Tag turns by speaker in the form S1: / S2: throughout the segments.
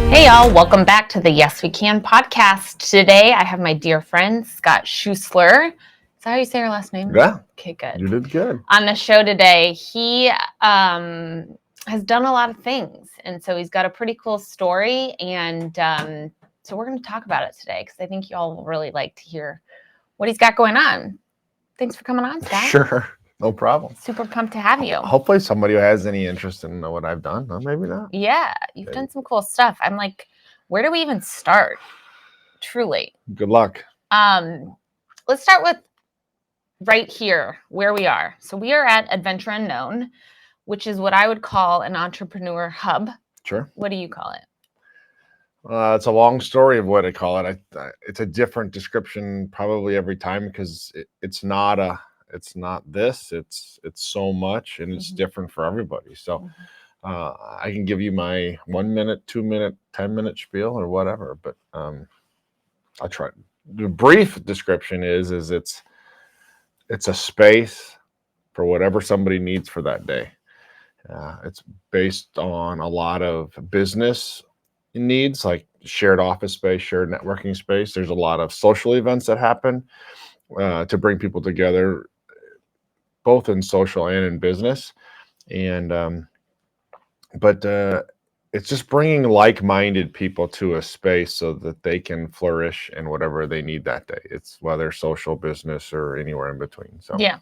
S1: Hey y'all, welcome back to the Yes We Can podcast. Today I have my dear friend Scott Schuessler. Is that how you say your last name?
S2: Yeah.
S1: Okay, good.
S2: You did good.
S1: On the show today, he has done a lot of things, and so he's got a pretty cool story, and so we're going to talk about it today because I think y'all will really like to hear what he's got going on. Thanks for coming on, Scott.
S2: Sure. No problem.
S1: Super pumped to have you.
S2: Hopefully somebody who has any interest in what I've done. Or maybe not.
S1: Yeah, you've done some cool stuff. I'm like, where do we even start? Truly.
S2: Good luck.
S1: Let's start with right here where we are. So we are at Adventure Unknown, which is what I would call an entrepreneur hub.
S2: Sure.
S1: What do you call it?
S2: It's a long story of what I call it. It's a different description probably every time because it's not this. It's so much and it's different for everybody. So I can give you my 1 minute, 2 minute, 10-minute spiel or whatever, but I'll try. The brief description is it's a space for whatever somebody needs for that day. It's based on a lot of business needs, like shared office space, shared networking space. There's a lot of social events that happen to bring people together, both in social and in business. And but it's just bringing like-minded people to a space so that they can flourish in whatever they need that day. It's whether social, business, or anywhere in between. So
S1: yeah.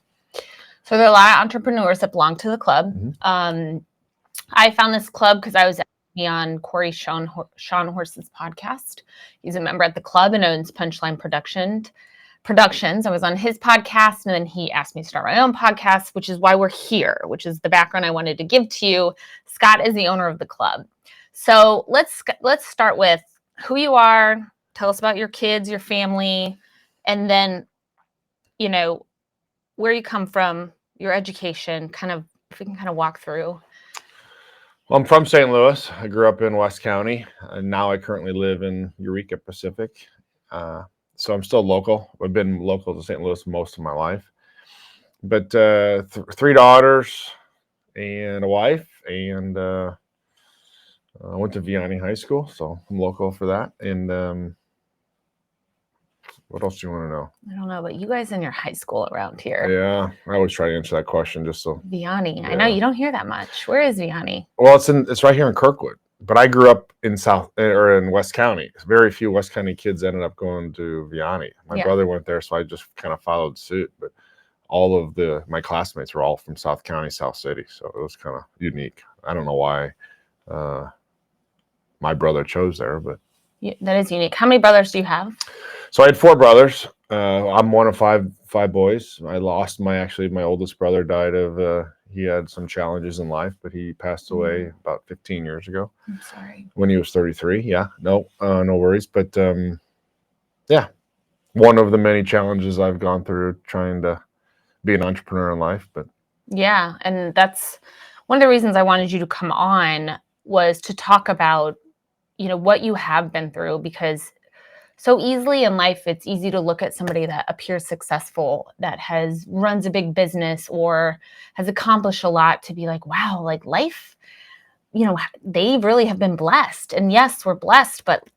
S1: So there are a lot of entrepreneurs that belong to the club. I found this club because I was on Corey Sean Horse's podcast. He's a member at the club and owns Punchline Productions. I was on his podcast, and then he asked me to start my own podcast, which is why we're here, which is the background I wanted to give to you. Scott is the owner of the club. So let's start with who you are. Tell us about your kids, your family, and then, where you come from, your education, if we can kind of walk through.
S2: Well, I'm from St. Louis. I grew up in West County, and now I currently live in Eureka, Pacific. So I'm still local. I've been local to St. Louis most of my life. But 3 daughters and a wife, and I went to Vianney High School, so I'm local for that. And what else do you want to know?
S1: I don't know, but you guys in your high school around here.
S2: Yeah, I always try to answer that question just so.
S1: Vianney. Yeah. I know you don't hear that much. Where is Vianney?
S2: Well, it's right here in Kirkwood, but I grew up in in West County. Very few West County kids ended up going to Vianney. My brother went there, so I just kind of followed suit. But all of my classmates were all from South County, South City, so it was kind of unique. I don't know why my brother chose there, but
S1: that is unique. How many brothers do you have?
S2: So I had 4 brothers. I'm one of five boys. I lost my oldest brother died of he had some challenges in life, but he passed away about 15 years ago.
S1: I'm sorry.
S2: When he was 33. Yeah, no worries. But yeah, one of the many challenges I've gone through trying to be an entrepreneur in life. But
S1: yeah, and that's one of the reasons I wanted you to come on, was to talk about what you have been through, because so easily in life, it's easy to look at somebody that appears successful, that runs a big business or has accomplished a lot, to be like, wow, like life, they really have been blessed. And yes, we're blessed, but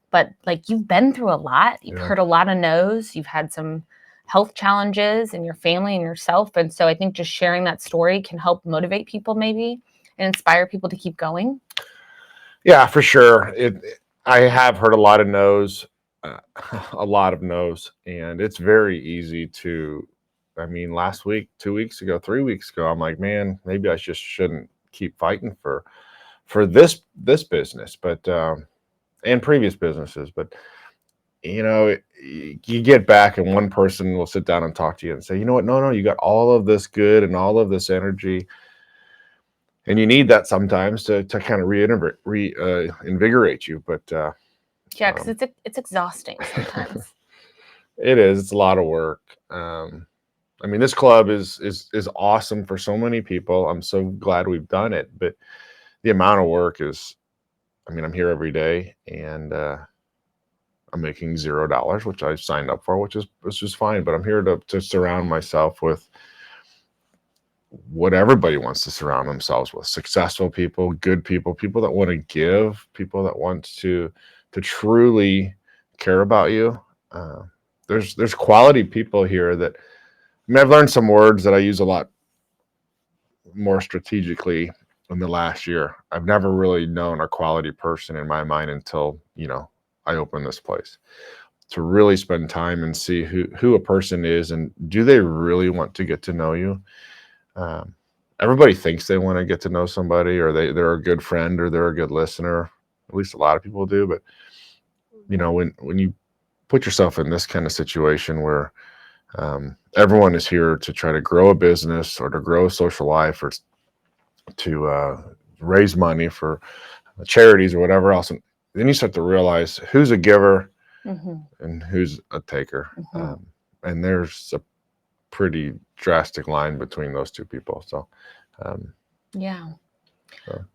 S1: like you've been through a lot. You've heard a lot of no's. You've had some health challenges in your family and yourself. And so I think just sharing that story can help motivate people maybe and inspire people to keep going.
S2: Yeah, for sure. I have heard a lot of no's. A lot of no's, and it's very easy to, last week, 2 weeks ago, 3 weeks ago, I'm like, man, maybe I just shouldn't keep fighting for this business, but and previous businesses. But you get back and one person will sit down and talk to you and say, you know what, no, you got all of this good and all of this energy, and you need that sometimes to kind of reinvigorate you. But
S1: yeah, because it's exhausting sometimes.
S2: It is. It's a lot of work. This club is awesome for so many people. I'm so glad we've done it, but the amount of work is, I'm here every day, and I'm making $0, which I signed up for, which is fine. But I'm here to surround myself with what everybody wants to surround themselves with: successful people, good people, people that want to give, people that want to truly care about you. Uh, there's quality people here that, I mean, I've learned some words that I use a lot more strategically in the last year. I've never really known a quality person in my mind until, I opened this place, to really spend time and see who a person is, and do they really want to get to know you. Um, Everybody thinks they want to get to know somebody, or they're a good friend, or they're a good listener. At least a lot of people do. But when you put yourself in this kind of situation where everyone is here to try to grow a business, or to grow a social life, or to raise money for charities or whatever else, and then you start to realize who's a giver and who's a taker. And there's a pretty drastic line between those two people. So,
S1: yeah.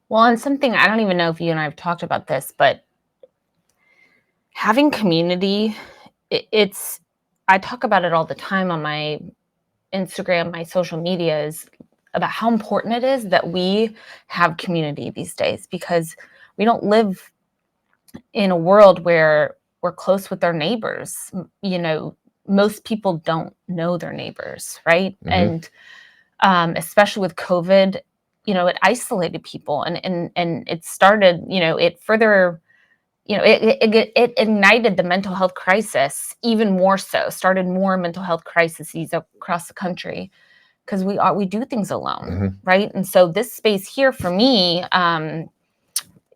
S1: Well, and something, I don't even know if you and I have talked about this, but having community, I talk about it all the time on my Instagram, my social media, is about how important it is that we have community these days, because we don't live in a world where we're close with our neighbors. Most people don't know their neighbors, right? And especially with COVID, it isolated people, and it started, it further, it ignited the mental health crisis even more so, started more mental health crises across the country, because we do things alone, right? And so this space here for me,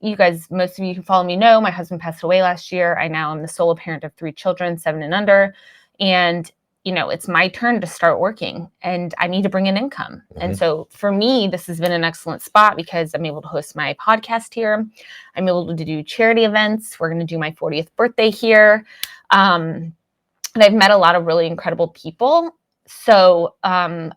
S1: you guys, most of you who follow me know, my husband passed away last year. I now am the sole parent of 3 children, 7 and under. And, it's my turn to start working, and I need to bring in income. And so for me, this has been an excellent spot, because I'm able to host my podcast here. I'm able to do charity events. We're going to do my 40th birthday here. And I've met a lot of really incredible people. So I'm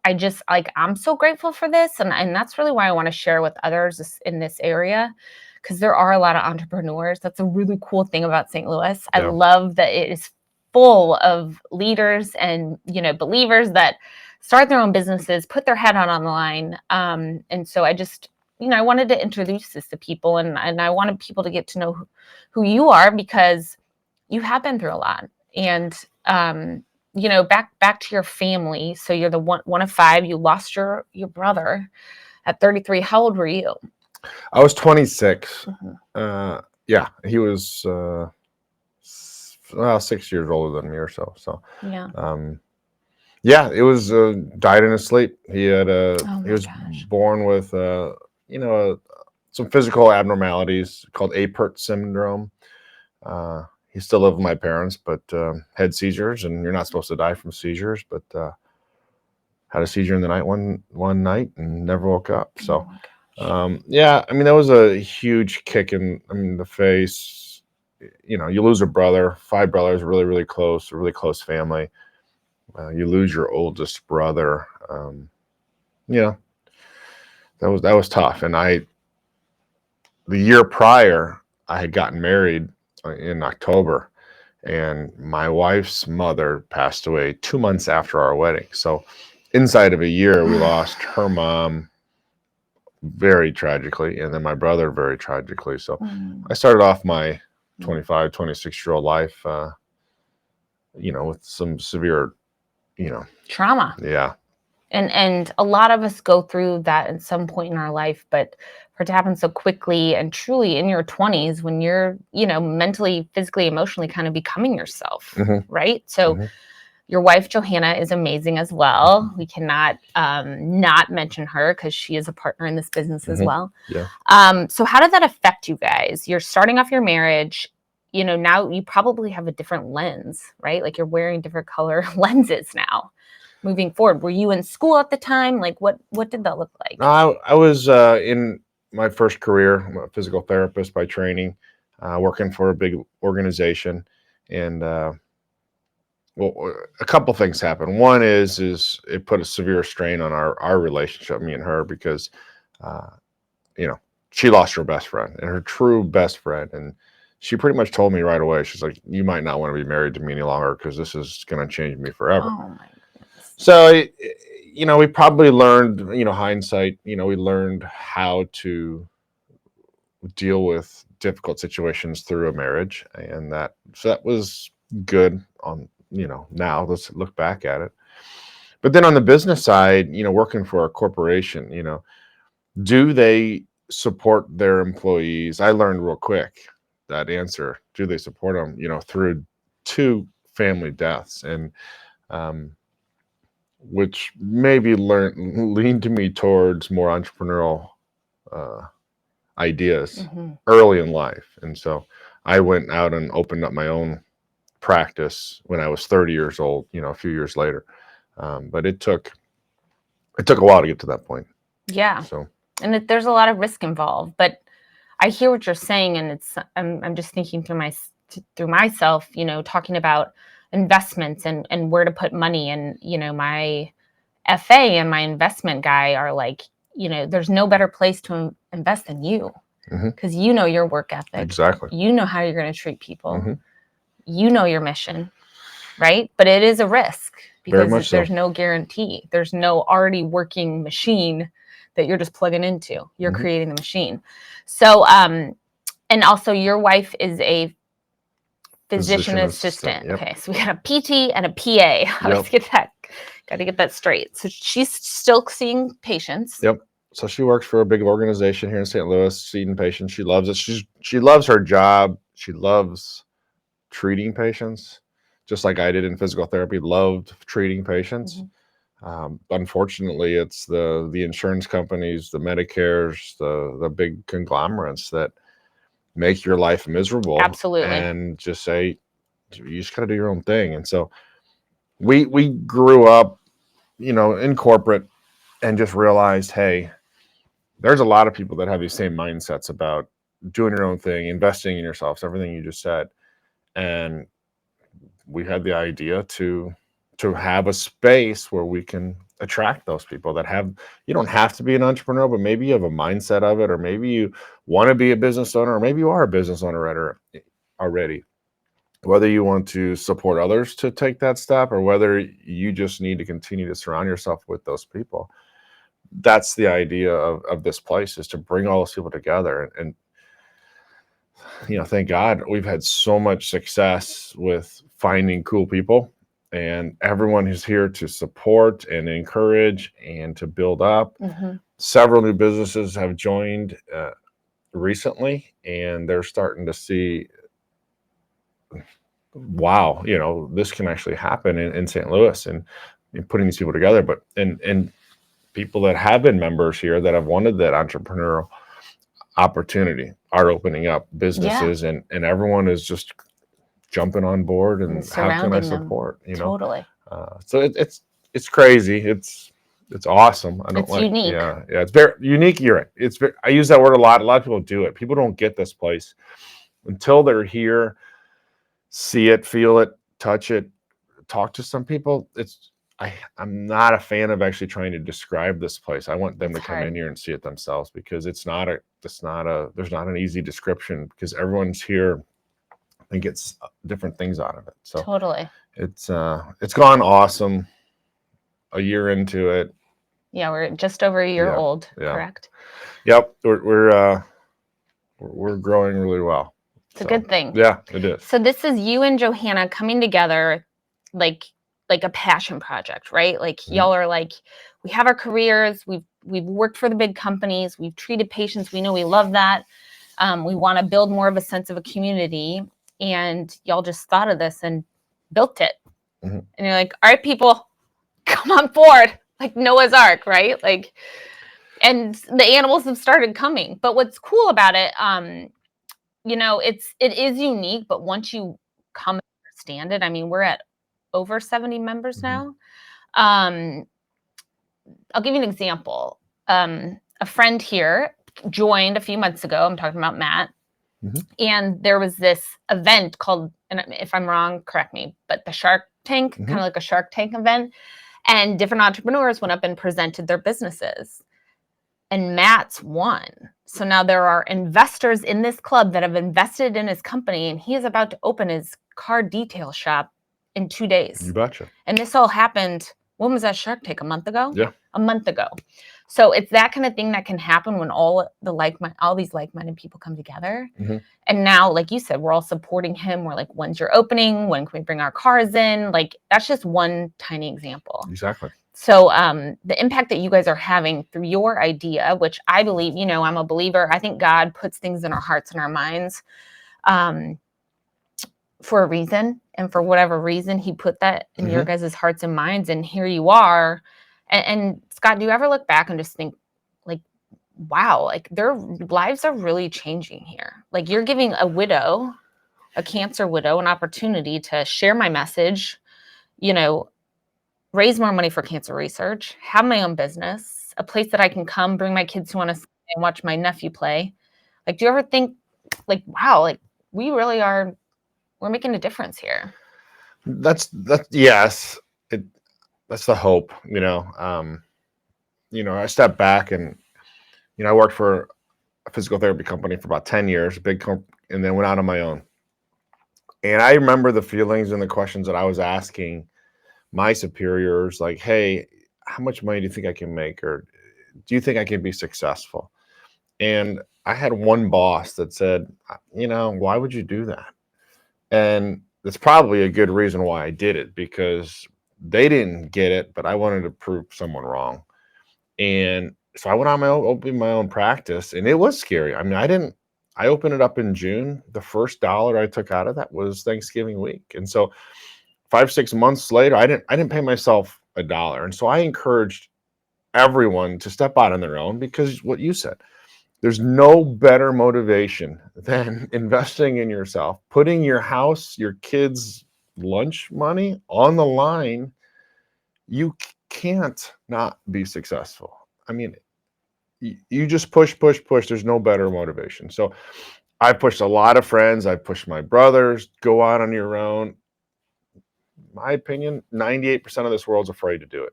S1: so grateful for this. And that's really why I want to share with others in this area, because there are a lot of entrepreneurs. That's a really cool thing about St. Louis. I love that it is full of leaders and, believers that start their own businesses, put their head out on the line. And so I just, I wanted to introduce this to people, and I wanted people to get to know who you are, because you have been through a lot. And, back to your family. So you're the one of 5. You lost your brother at 33. How old were you?
S2: I was 26. Yeah, he was 6 years older than me or so. So yeah, it was died in his sleep. He had he was born with some physical abnormalities called Apert syndrome. He still lived with my parents, but had seizures, and you're not supposed to die from seizures, but had a seizure in the night one night and never woke up. So yeah, I mean, that was a huge kick in the face. You lose a brother, 5 brothers, really, really close, a really close family. You lose your oldest brother. That was tough. And the year prior, I had gotten married in October, and my wife's mother passed away 2 months after our wedding. So inside of a year, we lost her mom very tragically, and then my brother very tragically. So I started off my 25, 26-year-old life, with some severe,
S1: trauma.
S2: Yeah.
S1: And a lot of us go through that at some point in our life, but for it to happen so quickly and truly in your 20s, when you're, mentally, physically, emotionally kind of becoming yourself, right? So your wife, Johanna, is amazing as well. We cannot not mention her, because she is a partner in this business as well.
S2: Yeah.
S1: So how did that affect you guys? You're starting off your marriage. Now you probably have a different lens, right? Like, you're wearing different color lenses now. Moving forward, were you in school at the time? Like, what did that look like?
S2: I was in my first career. I'm a physical therapist by training, working for a big organization, and well, a couple things happened. One is it put a severe strain on our relationship, me and her, because she lost her best friend, and her true best friend, and she pretty much told me right away. She's like, "You might not want to be married to me any longer, because this is going to change me forever."
S1: Oh my goodness.
S2: So we probably learned, hindsight, we learned how to deal with difficult situations through a marriage, and that was good on, now let's look back at it. But then on the business side, working for a corporation, do they support their employees? I learned real quick that answer. Do they support them, through 2 family deaths, and which maybe leaned me towards more entrepreneurial ideas early in life. And so I went out and opened up my own practice when I was 30 years old, a few years later. But it took a while to get to that point.
S1: Yeah. And there's a lot of risk involved, but I hear what you're saying, and I'm just thinking through myself, talking about investments and where to put money, and my FA and my investment guy are like, there's no better place to invest than you, because your work ethic.
S2: Exactly.
S1: You know how you're going to treat people. Your mission, right? But it is a risk, because there's no guarantee. There's no already working machine that you're just plugging into. You're creating the machine. So, and also your wife is a physician assistant.
S2: Yep.
S1: Okay, so we got a PT and a PA. Let's got to get that straight. So she's still seeing patients.
S2: Yep. So she works for a big organization here in St. Louis, seeing patients. She loves it. She loves her job. She loves treating patients, just like I did in physical therapy. Loved treating patients. Unfortunately, it's the insurance companies, the Medicares, the big conglomerates that make your life miserable.
S1: Absolutely.
S2: And just say, you just got to do your own thing. And so we grew up, in corporate, and just realized, hey, there's a lot of people that have these same mindsets about doing your own thing, investing in yourself, everything you just said. And we had the idea to have a space where we can attract those people that you don't have to be an entrepreneur, but maybe you have a mindset of it, or maybe you want to be a business owner, or maybe you are a business owner already. Whether you want to support others to take that step, or whether you just need to continue to surround yourself with those people. That's the idea of this place, is to bring all those people together. And thank God we've had so much success with finding cool people, and everyone who's here to support and encourage and to build up. Several new businesses have joined recently, and they're starting to see, wow, this can actually happen in St. Louis, and putting these people together. But and people that have been members here that have wanted that entrepreneurial opportunity are opening up businesses, and everyone is just jumping on board, and how can I support them.
S1: Totally.
S2: So it's crazy. It's awesome.
S1: It's unique.
S2: Yeah, it's very unique. You're right. I use that word a lot. A lot of people do it. People don't get this place until they're here, see it, feel it, touch it, talk to some people. I'm not a fan of actually trying to describe this place. I want them to come in here and see it themselves, because there's not an easy description, because everyone's here and gets different things out of it. So
S1: totally.
S2: It's gone awesome. A year into it.
S1: Yeah, we're just over a year old, correct?
S2: Yep. We're growing really well.
S1: It's a good thing.
S2: Yeah, it is.
S1: So this is you and Johanna coming together like a passion project, right? Like y'all are like, we have our careers, we've worked for the big companies, we've treated patients, we know we love that. We want to build more of a sense of a community, and y'all just thought of this and built it. And you're like, all right, people, come on board, like Noah's Ark, right? Like, and the animals have started coming. But what's cool about it, it is unique, but once you come and understand it, I mean, we're at over 70 members now. I'll give you an example. A friend here joined a few months ago. I'm talking about Matt. And there was this event called, and if I'm wrong, correct me, but the Shark Tank, kind of like a Shark Tank event. And different entrepreneurs went up and presented their businesses. And Matt's one. So now there are investors in this club that have invested in his company, and he is about to open his car detail shop in 2 days.
S2: You betcha.
S1: And this all happened When was that Shark Tank? A month ago?
S2: Yeah.
S1: A month ago. So it's that kind of thing that can happen when all these like-minded people come together.
S2: Mhm.
S1: And now, like you said, we're all supporting him. We're like, when's your opening? When can we bring our cars in? Like, that's just one tiny example.
S2: Exactly.
S1: So the impact that you guys are having through your idea, which I believe, I'm a believer. I think God puts things in our hearts and our minds for a reason. And for whatever reason, he put that in your guys' hearts and minds. And here you are. And Scott, do you ever look back and just think, like, wow, like their lives are really changing here. Like, you're giving a cancer widow, an opportunity to share my message, raise more money for cancer research, have my own business, a place that I can come, bring my kids who want to and watch my nephew play. Like, do you ever think, like, wow, like we really are, we're making a difference here?
S2: That's yes. That's the hope, I stepped back and, I worked for a physical therapy company for about 10 years, and then went out on my own. And I remember the feelings and the questions that I was asking my superiors, like, hey, how much money do you think I can make? Or do you think I can be successful? And I had one boss that said, why would you do that? And that's probably a good reason why I did it, because they didn't get it, but I wanted to prove someone wrong. And so I went on opened my own practice, and it was scary. I mean, I opened it up in June. The first dollar I took out of that was Thanksgiving week. And so 5-6 months later, I didn't pay myself a dollar. And so I encouraged everyone to step out on their own, because what you said, there's no better motivation than investing in yourself, putting your house, your kids' lunch money on the line. You can't not be successful. I mean, you just push. There's no better motivation. So I pushed a lot of friends. I pushed my brothers, go out on your own. My opinion, 98% of this world's afraid to do it.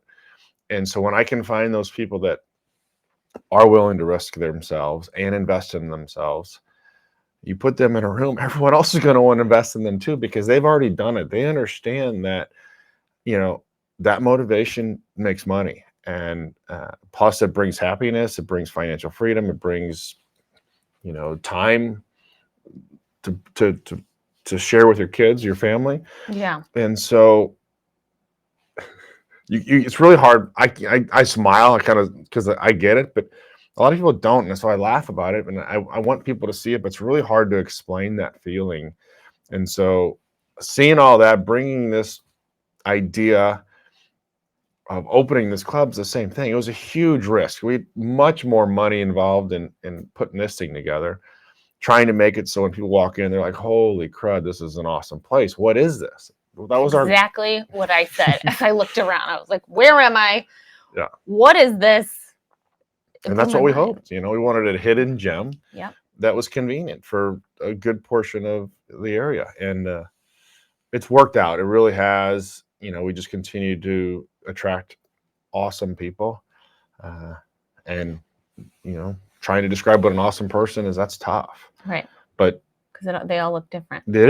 S2: And so when I can find those people that are willing to risk themselves and invest in themselves, you put them in a room, everyone else is going to want to invest in them too, because they've already done it. They understand that, that motivation makes money. And plus it brings happiness, it brings financial freedom, it brings, time to share with your kids, your family.
S1: Yeah.
S2: And so it's really hard. I smile, I kind of, because I get it, but a lot of people don't, and so I laugh about it, and I want people to see it, but it's really hard to explain that feeling. And so seeing all that, bringing this idea of opening this club is the same thing. It was a huge risk. We had much more money involved in putting this thing together, trying to make it so when people walk in, they're like, holy crud, this is an awesome place. What is this? That was
S1: exactly what I said. As I looked around, I was like, where am I?
S2: Yeah.
S1: What is this?
S2: And that's what we hoped. We wanted a hidden gem that was convenient for a good portion of the area. And it's worked out. It really has. We just continue to attract awesome people. And, trying to describe what an awesome person is, that's tough.
S1: Right.
S2: But
S1: because they all look different.
S2: They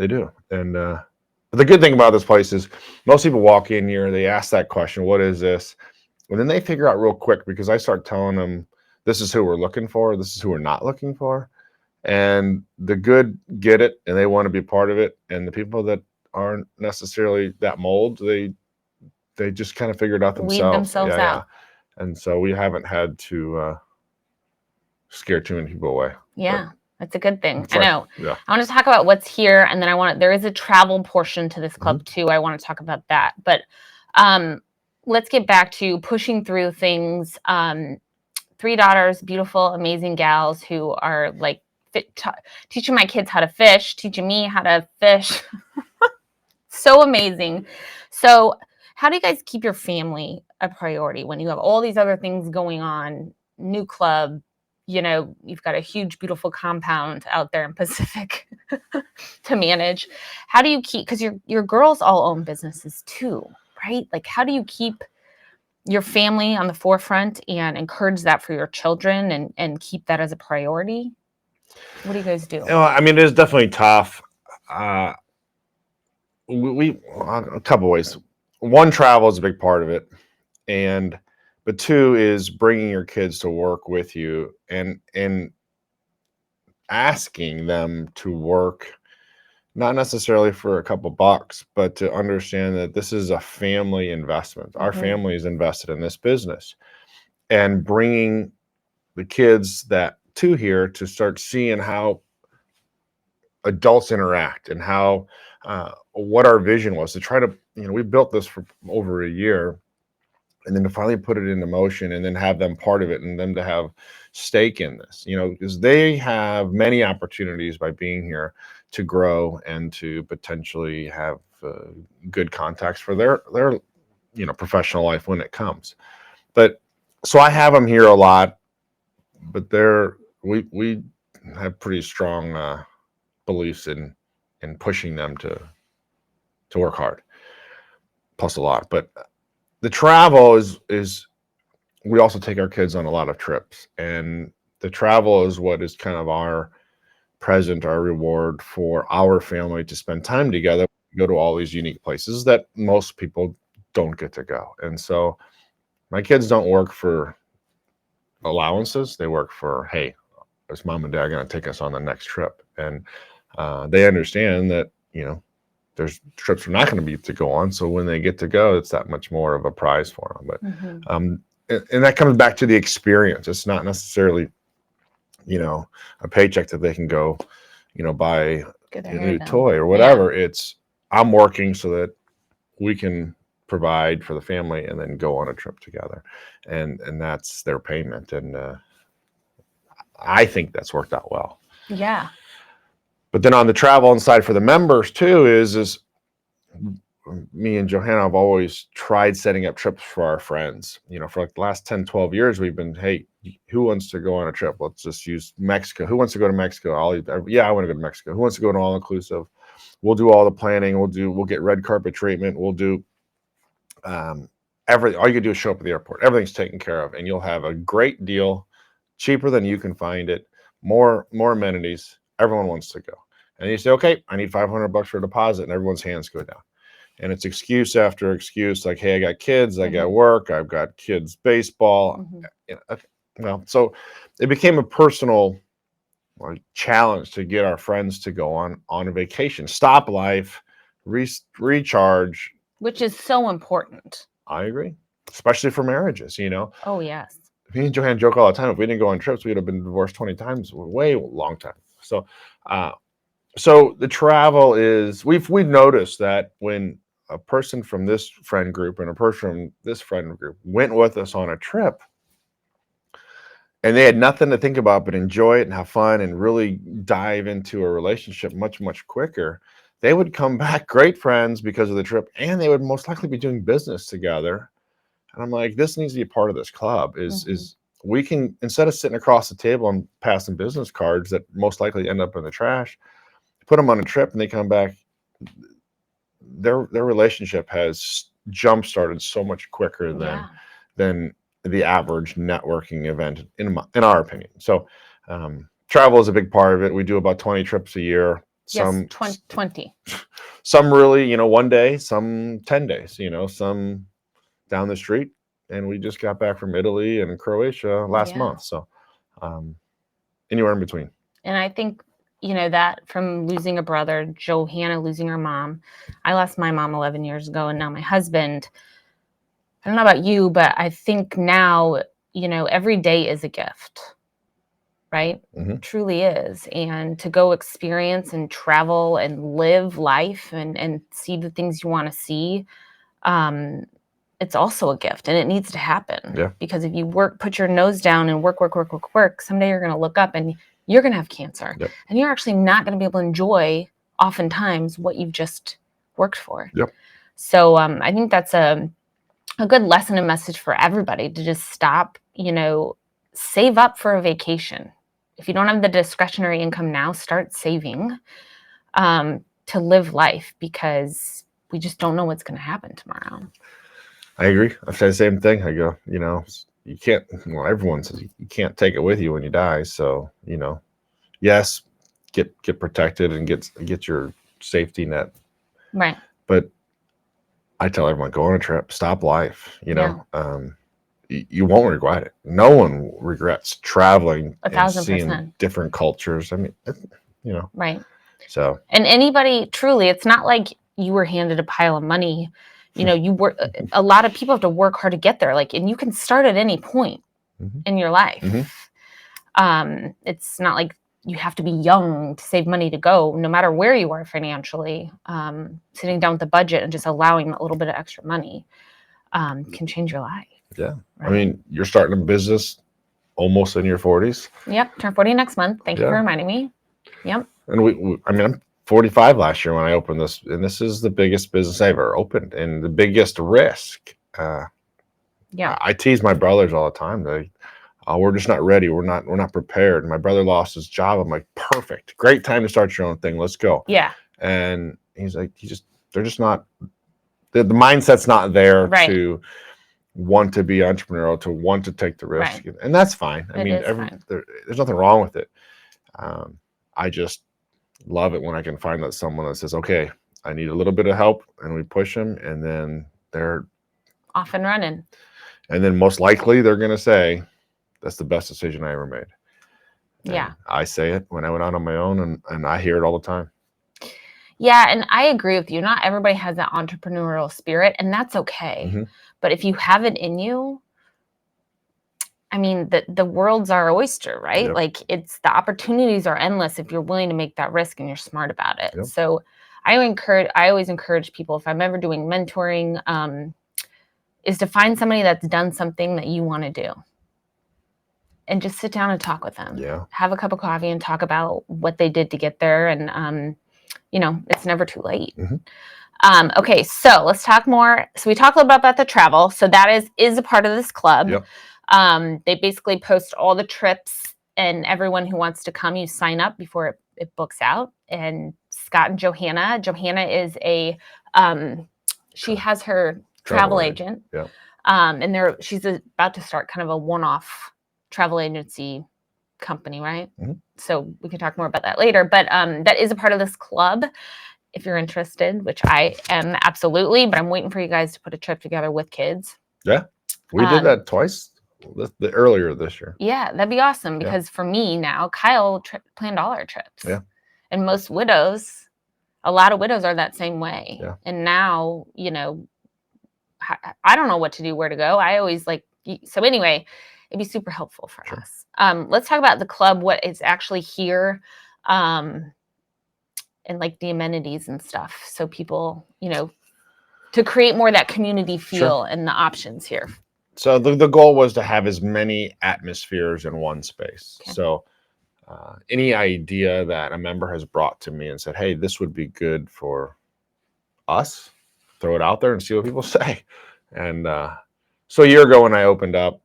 S2: do. And but the good thing about this place is most people walk in here, they ask that question, what is this? And then they figure out real quick, because I start telling them, this is who we're looking for, this is who we're not looking for. And the good get it, and they want to be part of it. And the people that aren't necessarily that mold, they just kind of figured out themselves.
S1: Weed themselves out.
S2: Yeah. And so we haven't had to scare too many people away.
S1: Yeah. That's a good thing.
S2: Sorry.
S1: I know.
S2: Yeah.
S1: I want to talk about what's here, and then there is a travel portion to this club too. I want to talk about that. But let's get back to pushing through things. 3 daughters, beautiful, amazing gals who are like teaching my kids how to fish, teaching me how to fish. So amazing. So how do you guys keep your family a priority when you have all these other things going on? New club, you've got a huge, beautiful compound out there in Pacific to manage. How do you keep, because your girls all own businesses too, right? Like, how do you keep your family on the forefront and encourage that for your children and keep that as a priority? What do you guys do?
S2: I mean, it is definitely tough. We a couple ways. one, travel is a big part of it, and but two is bringing your kids to work with you and asking them to work, not necessarily for a couple bucks, but to understand that this is a family investment. Our family is invested in this business, and bringing the kids that to here to start seeing how adults interact and how what our vision was to try to, we built this for over a year, and then to finally put it into motion and then have them part of it and them to have stake in this, because they have many opportunities by being here to grow and to potentially have good contacts for their professional life when it comes. But so I have them here a lot, but we have pretty strong beliefs in pushing them to work hard, plus a lot. But the travel is we also take our kids on a lot of trips, and the travel is what is kind of our present, our reward for our family to spend time together, go to all these unique places that most people don't get to go. And so my kids don't work for allowances. They work for, hey, is mom and dad going to take us on the next trip? And they understand that, there's trips we're not going to be to go on. So when they get to go, it's that much more of a prize for them. But and that comes back to the experience. It's not necessarily, a paycheck that they can go, buy a new toy or whatever. Yeah. It's I'm working so that we can provide for the family and then go on a trip together, and that's their payment. And I think that's worked out well.
S1: Yeah.
S2: But then on the travel inside for the members too is me and Johanna have always tried setting up trips for our friends. For like the last 10, 12 years, we've been, hey, who wants to go on a trip? Let's just use Mexico. Who wants to go to Mexico? I want to go to Mexico. Who wants to go to all inclusive? We'll do all the planning. We'll get red carpet treatment. We'll do everything. All you can do is show up at the airport. Everything's taken care of, and you'll have a great deal, cheaper than you can find it, more amenities. Everyone wants to go. And you say, okay, I need $500 for a deposit, and everyone's hands go down. And it's excuse after excuse, like, hey, I got kids, I got work, I've got kids baseball. Well, so it became a personal challenge to get our friends to go on a vacation, stop life, recharge.
S1: Which is so important.
S2: I agree, especially for marriages,
S1: Oh, yes.
S2: Me and Johanna joke all the time. If we didn't go on trips, we'd have been divorced 20 times, way long time. So the travel is, we've noticed that when a person from this friend group and a person from this friend group went with us on a trip, and they had nothing to think about but enjoy it and have fun and really dive into a relationship much, much quicker, they would come back great friends because of the trip, and they would most likely be doing business together. And I'm like, this needs to be a part of this club. Is we can, instead of sitting across the table and passing business cards that most likely end up in the trash, put them on a trip and they come back, their relationship has jump started so much quicker than the average networking event in our opinion. So travel is a big part of it. We do about 20 trips a year.
S1: Yes, 20.
S2: Some really, 1 day, some 10 days, some down the street. And we just got back from Italy and Croatia last month. So anywhere in between.
S1: And I think, that from losing a brother, Johanna losing her mom. I lost my mom 11 years ago, and now my husband. I don't know about you, but I think now, every day is a gift, right? Truly is. And to go experience and travel and live life and see the things you want to see, it's also a gift, and it needs to happen.
S2: Yeah.
S1: Because if you put your nose down and work, someday you're going to look up and you're going to have cancer.
S2: Yep.
S1: And you're actually not going to be able to enjoy oftentimes what you've just worked for.
S2: Yep.
S1: So I think that's a good lesson and message for everybody to just stop, save up for a vacation. If you don't have the discretionary income now, start saving to live life, because we just don't know what's going to happen tomorrow.
S2: I agree. I say the same thing. I go, you can't, everyone says you can't take it with you when you die. So, yes, get protected and get your safety net.
S1: Right.
S2: But I tell everyone, go on a trip, stop life.
S1: Yeah.
S2: You won't regret it. No one regrets traveling and seeing
S1: 1,000%.
S2: different cultures. I mean, you know,
S1: Right.
S2: so
S1: And anybody, truly, it's not like you were handed a pile of money. You work. A lot of people have to work hard to get there. Like, and you can start at any point
S2: mhm,
S1: in your life.
S2: mhm.
S1: It's not like you have to be young to save money to go, no matter where you are financially. Sitting down with the budget and just allowing a little bit of extra money can change your life.
S2: Yeah.
S1: Right?
S2: I mean, you're starting a business almost in your 40s.
S1: Yep, turn 40 next month. Thank you for
S2: Yeah.
S1: reminding me. Yep.
S2: And I mean, I'm 45 last year when I opened this, and this is the biggest business I ever opened and the biggest risk.
S1: Yeah.
S2: I tease my brothers all the time. We're just not ready. We're not prepared. My brother lost his job. I'm like, perfect, great time to start your own thing. Let's go.
S1: Yeah.
S2: And he's like, they're just not. The mindset's not there
S1: Right.
S2: to want to be entrepreneurial, to want to take the risk,
S1: Right.
S2: and that's fine. I
S1: It
S2: mean,
S1: is fine.
S2: there's nothing wrong with it. I just love it when I can find that someone that says, okay, I need a little bit of help, and we push them, and then they're
S1: Off and running.
S2: and then most likely they're going to say, that's the best decision I ever made. And
S1: Yeah.
S2: I say it when I went out on my own, and I hear it all the time.
S1: Yeah, and I agree with you. Not everybody has that entrepreneurial spirit, and that's okay.
S2: Mm-hmm.
S1: But if you have it in you, I mean, the world's our oyster, right?
S2: Yep.
S1: Like, it's the opportunities are endless if you're willing to make that risk and you're smart about it.
S2: Yep.
S1: So I always encourage people, if I'm ever doing mentoring, is to find somebody that's done something that you want to do. And just sit down and talk with them.
S2: Yeah.
S1: Have a cup of coffee and talk about what they did to get there. And, it's never too late.
S2: Mm-hmm.
S1: Okay, so let's talk more. So we talked a little bit about the travel. So that is a part of this club.
S2: Yep.
S1: They basically post all the trips, and everyone who wants to come, you sign up before it books out. And Scott and Johanna is she has her travel agent.
S2: Yeah.
S1: And she's about to start kind of a one-off travel agency company, right?
S2: Mm-hmm.
S1: So we can talk more about that later. But that is a part of this club. If you're interested, which I am absolutely, but I'm waiting for you guys to put a trip together with kids.
S2: Yeah, we did that twice earlier this year.
S1: Yeah, that'd be awesome, because for me now, Kyle planned all our trips.
S2: Yeah.
S1: And most widows, a lot of widows are that same way.
S2: Yeah.
S1: And now, I don't know what to do, where to go. I always so anyway, it'd be super helpful for us. Let's talk about the club, what is actually here. And like the amenities and stuff. So people, to create more of that community feel and the options here.
S2: So the goal was to have as many atmospheres in one space. Okay. So any idea that a member has brought to me and said, hey, this would be good for us, throw it out there and see what people say. And so a year ago when I opened up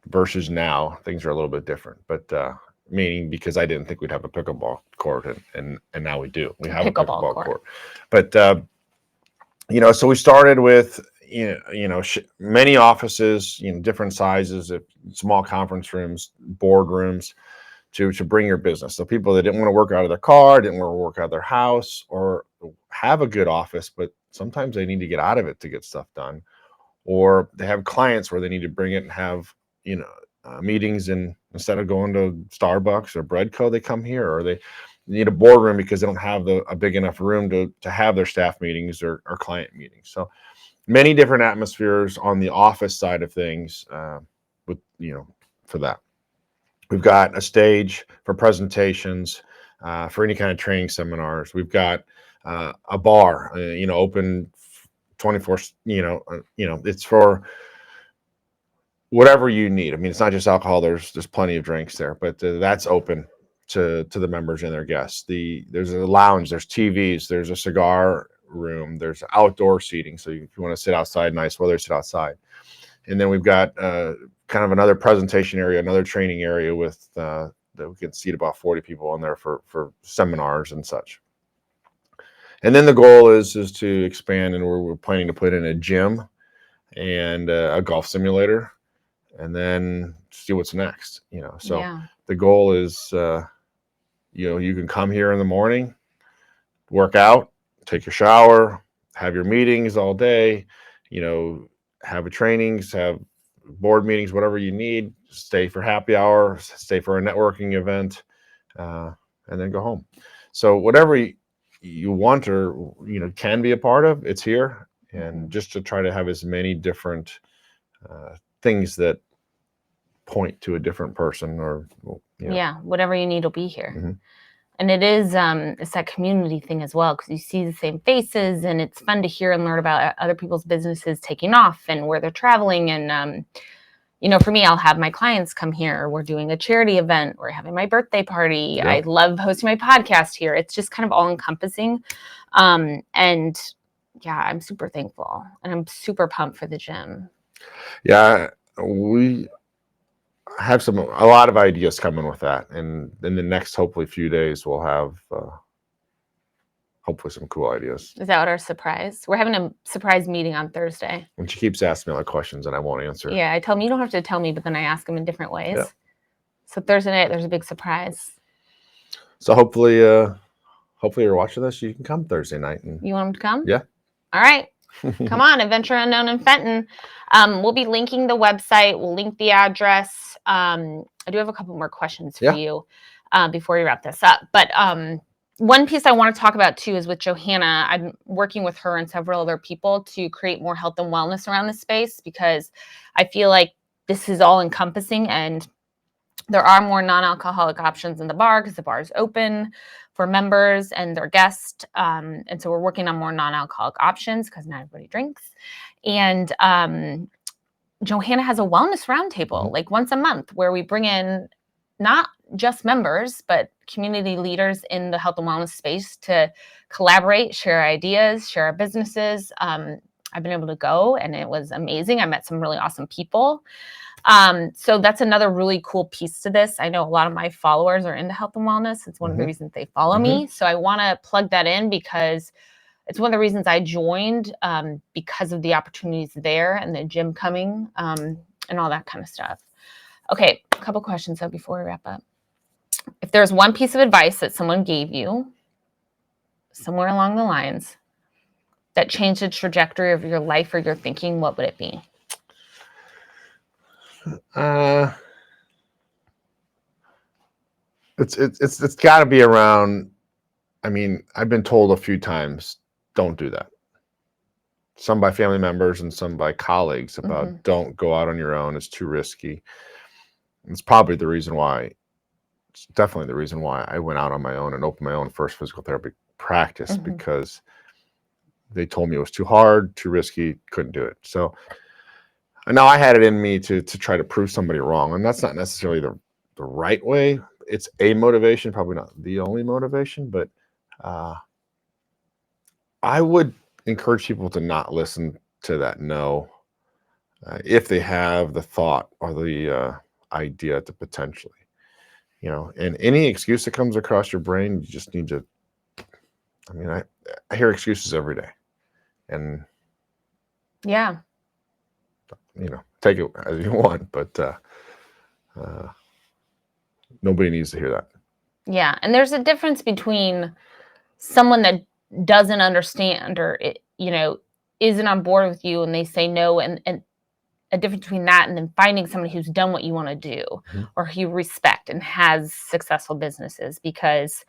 S2: versus now, things are a little bit different. But meaning because I didn't think we'd have a pickleball court, and now we do. We have a pickleball court. But so we started with many offices, different sizes, small conference rooms, board rooms, to bring your business. So people that didn't want to work out of their car, didn't want to work out of their house, or have a good office, but sometimes they need to get out of it to get stuff done, or they have clients where they need to bring it and have meetings, and instead of going to Starbucks or Breadco, they come here, or they need a boardroom because they don't have a big enough room to have their staff meetings or client meetings. So many different atmospheres on the office side of things. For that, we've got a stage for presentations, for any kind of training seminars. We've got a bar, open 24. It's for whatever you need. I mean, it's not just alcohol. There's plenty of drinks there, but that's open to the members and their guests. There's a lounge, there's TVs, there's a cigar room, there's outdoor seating. So if you want to sit outside, nice weather, sit outside. And then we've got kind of another presentation area, another training area with that we can seat about 40 people in there for seminars and such. And then the goal is to expand, and we're planning to put in a gym and a golf simulator, and then see what's next. So the goal is, you can come here in the morning, work out, take your shower, have your meetings all day, have a trainings, have board meetings, whatever you need, stay for happy hour, stay for a networking event, and then go home. So whatever you want or can be a part of, it's here. And just to try to have as many different things that point to a different person, or
S1: whatever you need will be here.
S2: Mm-hmm.
S1: And it is it's that community thing as well, because you see the same faces, and it's fun to hear and learn about other people's businesses taking off and where they're traveling. And for me, I'll have my clients come here. We're doing a charity event. We're having my birthday party.
S2: Yep.
S1: I love hosting my podcast here. It's just kind of all encompassing. And yeah, I'm super thankful, and I'm super pumped for the gym.
S2: Yeah, we have a lot of ideas coming with that, and in the next hopefully few days we'll have hopefully some cool ideas.
S1: Is that what our surprise? We're having a surprise meeting on Thursday.
S2: And she keeps asking me like questions and I won't answer.
S1: Yeah, I tell them you don't have to tell me, but then I ask them in different ways.
S2: Yeah.
S1: So Thursday night there's a big surprise.
S2: So hopefully you're watching this. You can come Thursday night.
S1: You want them to come?
S2: Yeah.
S1: All right. Come on, Adventure Unknown in Fenton. We'll be linking the website. We'll link the address. I do have a couple more questions for you before we wrap this up. But one piece I want to talk about too is with Johanna. I'm working with her and several other people to create more health and wellness around this space, because I feel like this is all encompassing, and there are more non-alcoholic options in the bar because the bar is open for members and their guests. And so we're working on more non-alcoholic options because not everybody drinks. And Johanna has a wellness roundtable like once a month, where we bring in not just members, but community leaders in the health and wellness space to collaborate, share ideas, share our businesses. I've been able to go, and it was amazing. I met some really awesome people. So that's another really cool piece to this. I know a lot of my followers are into health and wellness. It's one of the reasons they follow me. So I want to plug that in, because it's one of the reasons I joined, because of the opportunities there and the gym coming, and all that kind of stuff. Okay, a couple questions though before we wrap up. If there's one piece of advice that someone gave you somewhere along the lines that changed the trajectory of your life or your thinking, what would it be?
S2: It's got to be around. I mean, I've been told a few times, don't do that. Some by family members and some by colleagues about don't go out on your own. It's too risky. It's probably the reason why. It's definitely the reason why I went out on my own and opened my own first physical therapy practice, because they told me it was too hard, too risky, couldn't do it. So now I had it in me to try to prove somebody wrong, and that's not necessarily the right way. It's a motivation, probably not the only motivation, but I would encourage people to not listen to that no, if they have the thought or the idea to potentially, and any excuse that comes across your brain, you just need to, I mean, I hear excuses every day, and take it as you want, but nobody needs to hear that.
S1: Yeah. And there's a difference between someone that doesn't understand or, isn't on board with you and they say no, and a difference between that and then finding somebody who's done what you want to do or who you respect and has successful businesses, because,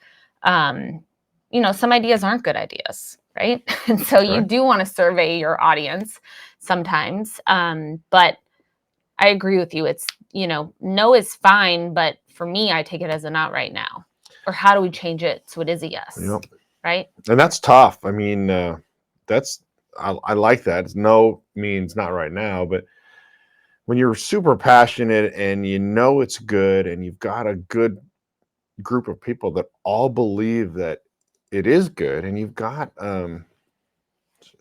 S1: some ideas aren't good ideas, right? And so you do want to survey your audience sometimes. But I agree with you. It's, no is fine, but for me, I take it as a not right now. Or how do we change it so it is a yes?
S2: Yep.
S1: Right?
S2: And that's tough. I mean, I like that. No means not right now, but when you're super passionate and it's good and you've got a good group of people that all believe that it is good, and you've got so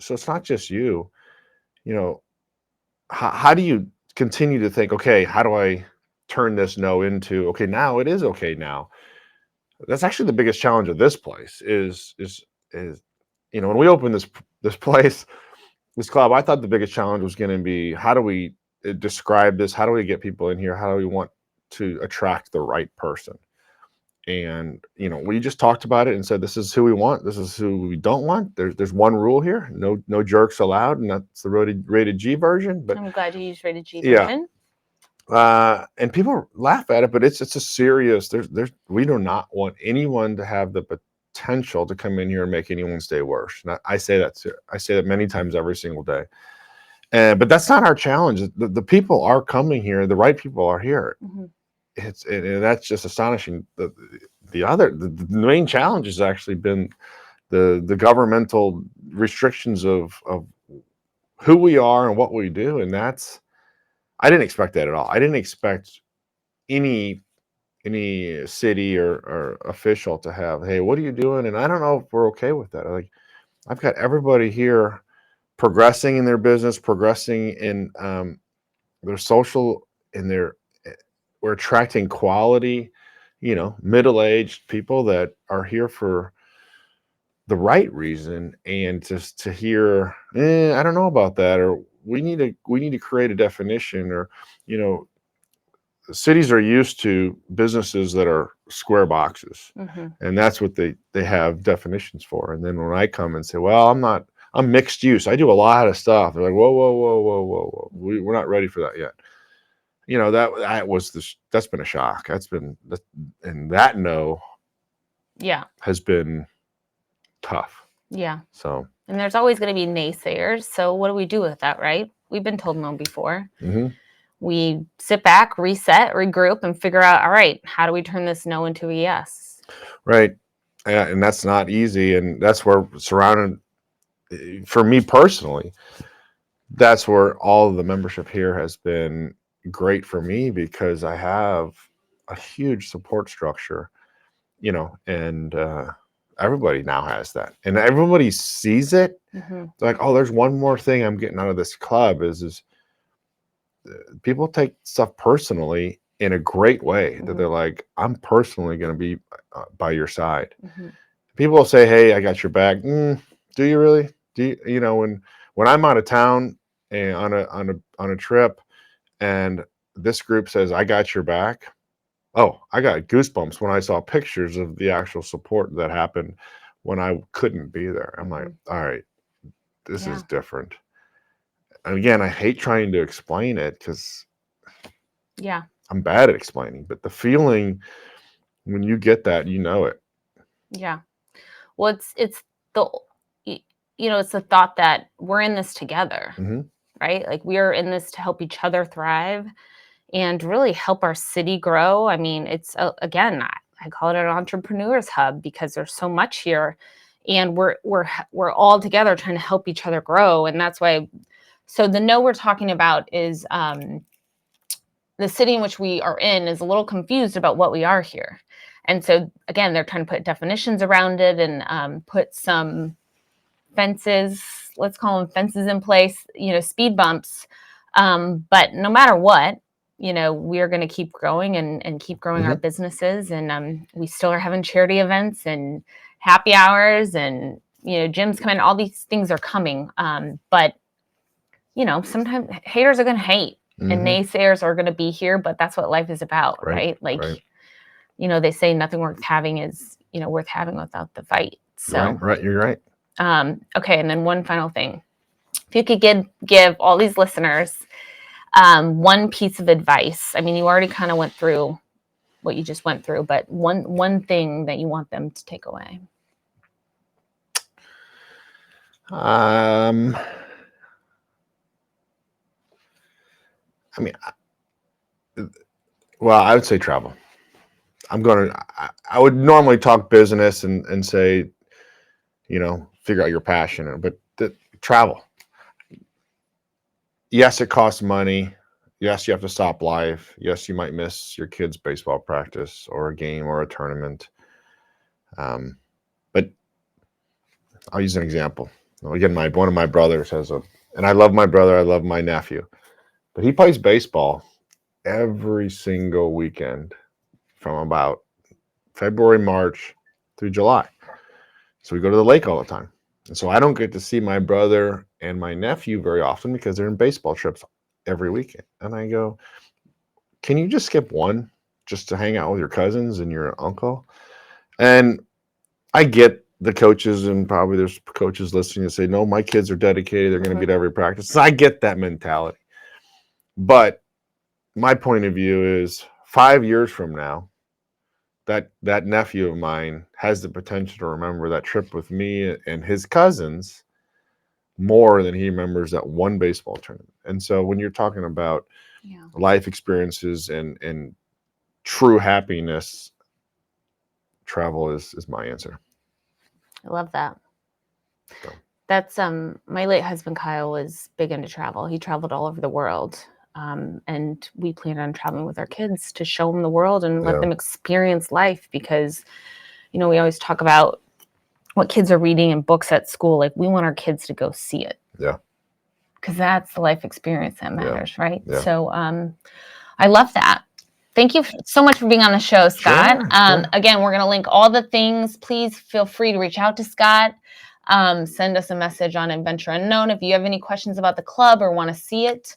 S2: it's not just you, how do you continue to think, okay, how do I turn this no into okay, now it is okay now? That's actually the biggest challenge of this place is when we opened this place, this club, I thought the biggest challenge was going to be, how do we describe this? How do we get people in here? How do we want to attract the right person? And we just talked about it and said, this is who we want, this is who we don't want. There's one rule here: no jerks allowed, and that's the rated G version. But
S1: I'm glad you used rated G
S2: yeah,
S1: version.
S2: and people laugh at it, but it's a serious. We do not want anyone to have the potential to come in here and make anyone's day worse. And I say that many times every single day. But that's not our challenge. The people are coming here. The right people are here.
S1: Mm-hmm.
S2: And that's just astonishing. The main challenge has actually been the governmental restrictions of who we are and what we do. And I didn't expect that at all. I didn't expect any city or official to have, hey, what are you doing? And I don't know if we're okay with that. Like, I've got everybody here progressing in their business, progressing in their social, in their we're attracting quality, middle-aged people that are here for the right reason. And just to hear, I don't know about that, or we need to create a definition, or you know cities are used to businesses that are square boxes,
S1: Mm-hmm.
S2: and that's what they have definitions for. And then when I come and say, well, I'm mixed use, I do a lot of stuff, they're like, whoa, whoa, whoa, whoa, whoa, whoa. We're not ready for that yet. That's been a shock. And that no
S1: Yeah.
S2: has been tough.
S1: Yeah.
S2: So,
S1: and there's always going to be naysayers. So what do we do with that, right? We've been told no before.
S2: mm-hmm.
S1: We sit back, reset, regroup, and figure out, all right, how do we turn this no into a yes?
S2: Right. Yeah, and that's not easy. And that's where for me personally, that's where all of the membership here has been great for me, because I have a huge support structure, and everybody now has that, and everybody sees it.
S1: Mm-hmm.
S2: Like, oh, there's one more thing I'm getting out of this club is people take stuff personally in a great way, that they're like, I'm personally going to be by your side.
S1: Mm-hmm.
S2: People will say, hey, I got your back. Do you really? When I'm out of town and on a trip, and this group says, I got your back, oh, I got goosebumps when I saw pictures of the actual support that happened when I couldn't be there. I'm like, all right, this is different. And again, I hate trying to explain it, because I'm bad at explaining, but the feeling when you get that, it.
S1: Yeah. Well, it's the it's the thought that we're in this together,
S2: Mm-hmm.
S1: right? Like, we are in this to help each other thrive and really help our city grow. I mean, it's again, I call it an entrepreneur's hub, because there's so much here, and we're all together trying to help each other grow. And that's why. So the no we're talking about is the city in which we are in is a little confused about what we are here. And so, again, they're trying to put definitions around it, and put some fences, let's call them fences, in place, speed bumps. But no matter what, we're going to keep growing and keep growing our businesses. And we still are having charity events and happy hours, and, gyms come in. All these things are coming. But, sometimes haters are going to hate. And naysayers are going to be here, but that's what life is about, right? Like, they say nothing worth having is, worth having without the fight. So,
S2: right, you're right.
S1: Okay, and then one final thing. If you could give all these listeners one piece of advice. I mean, you already kind of went through what you just went through, but one thing that you want them to take away.
S2: I mean, well, I would say travel. I would normally talk business and say, figure out your passion, but travel. Yes, it costs money. Yes, you have to stop life. Yes, you might miss your kid's baseball practice or a game or a tournament. But I'll use an example. Again, one of my brothers and I love my brother, I love my nephew, but he plays baseball every single weekend from about February, March through July. So we go to the lake all the time. And so I don't get to see my brother and my nephew very often, because they're in baseball trips every weekend. And I go, can you just skip one? just to hang out with your cousins and your uncle. And I get the coaches, and probably there's coaches listening to say, no, my kids are dedicated. They're going to be at every practice. So I get that mentality. But my point of view is 5 years from now, that nephew of mine has the potential to remember that trip with me and his cousins more than he remembers that one baseball tournament. And so when you're talking about life experiences and true happiness, travel is my answer.
S1: I love that.
S2: So.
S1: That's my late husband Kyle was big into travel. He traveled all over the world. And we plan on traveling with our kids to show them the world and let them experience life, because, you know, we always talk about what kids are reading in books at school. Like, we want our kids to go see it.
S2: Yeah.
S1: Because that's the life experience that matters, right?
S2: Yeah.
S1: So I love that. Thank you so much for being on the show, Scott.
S2: Sure.
S1: Again, we're going to link all the things. Please feel free to reach out to Scott. Send us a message on Adventure Unknown. If you have any questions about the club or want to see it,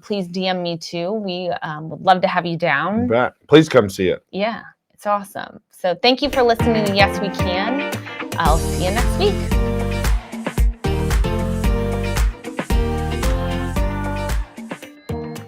S1: please DM me too. We would love to have you down.
S2: You bet. Please come see it.
S1: Yeah, it's awesome. So thank you for listening to Yes We Can. I'll see you next week.